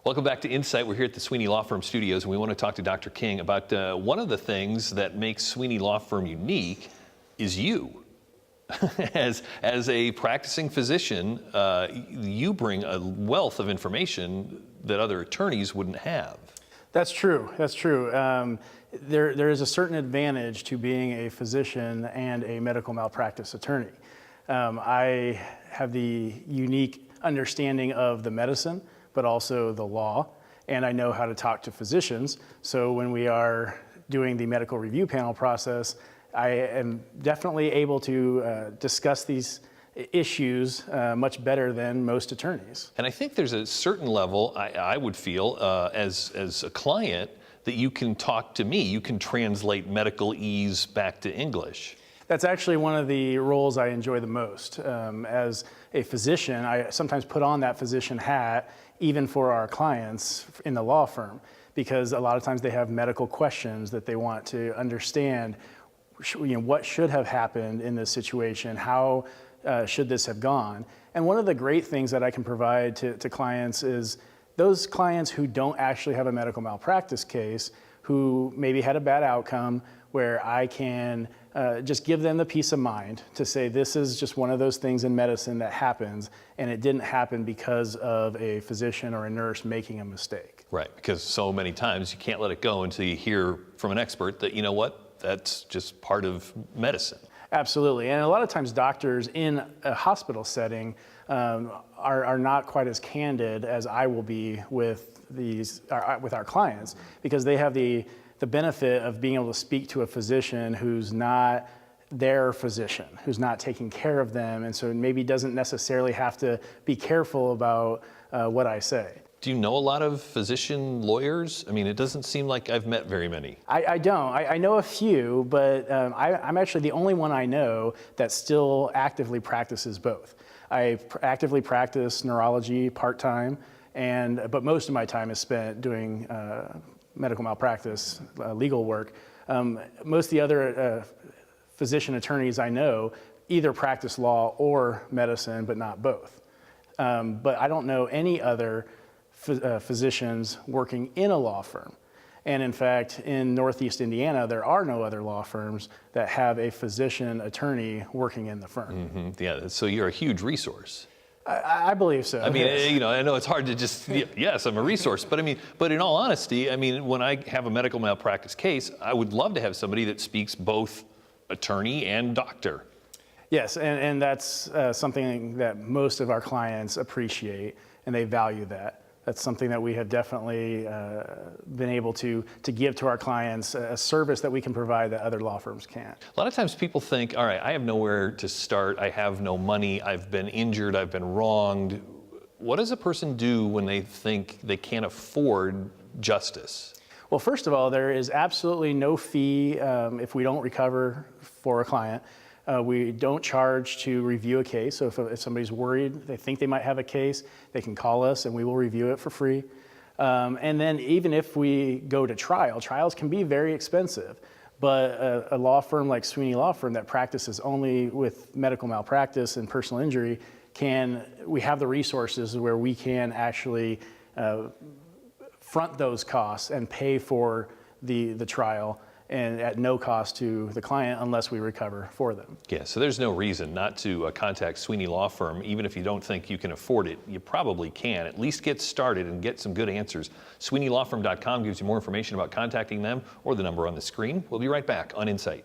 Welcome back to Insight. We're here at the Sweeney Law Firm studios, and we want to talk to Dr. King about one of the things that makes Sweeney Law Firm unique is you. As a practicing physician, you bring a wealth of information that other attorneys wouldn't have. That's true. That's true. There is a certain advantage to being a physician and a medical malpractice attorney. I have the unique understanding of the medicine, but also the law, and I know how to talk to physicians. So when we are doing the medical review panel process, I am definitely able to discuss these issues much better than most attorneys. And I think there's a certain level, I would feel, as a client, that you can talk to me. You can translate medicalese back to English. That's actually one of the roles I enjoy the most. As a physician, I sometimes put on that physician hat, even for our clients in the law firm, because a lot of times they have medical questions that they want to understand. What should have happened in this situation? How should this have gone? And one of the great things that I can provide to clients is those clients who don't actually have a medical malpractice case, who maybe had a bad outcome, where I can just give them the peace of mind to say this is just one of those things in medicine that happens, and it didn't happen because of a physician or a nurse making a mistake. Right, because so many times you can't let it go until you hear from an expert that, you know what, that's just part of medicine. Absolutely, and a lot of times doctors in a hospital setting are not quite as candid as I will be with our clients, because they have the benefit of being able to speak to a physician who's not their physician, who's not taking care of them, and so maybe doesn't necessarily have to be careful about what I say. Do you know a lot of physician lawyers? I mean, it doesn't seem like I've met very many. I don't. I know a few, but I'm actually the only one I know that still actively practices both. I actively practice neurology part-time, but most of my time is spent doing medical malpractice, legal work. Most of the other physician attorneys I know either practice law or medicine, but not both. But I don't know any other physicians working in a law firm. And in fact, in Northeast Indiana, there are no other law firms that have a physician attorney working in the firm. Mm-hmm. Yeah, so you're a huge resource. I believe so. I mean, I know it's hard to just, yes, I'm a resource, but in all honesty, when I have a medical malpractice case, I would love to have somebody that speaks both attorney and doctor. Yes, and that's something that most of our clients appreciate, and they value that. That's something that we have definitely been able to give to our clients, a service that we can provide that other law firms can't. A lot of times people think, all right, I have nowhere to start, I have no money, I've been injured, I've been wronged. What does a person do when they think they can't afford justice? Well, first of all, there is absolutely no fee if we don't recover for a client. We don't charge to review a case, so if somebody's worried, they think they might have a case, they can call us and we will review it for free. And then even if we go to trial, trials can be very expensive, but a law firm like Sweeney Law Firm that practices only with medical malpractice and personal injury, we have the resources where we can actually front those costs and pay for the trial, and at no cost to the client unless we recover for them. Yeah, so there's no reason not to contact Sweeney Law Firm. Even if you don't think you can afford it, you probably can. At least get started and get some good answers. SweeneyLawFirm.com gives you more information about contacting them or the number on the screen. We'll be right back on Insight.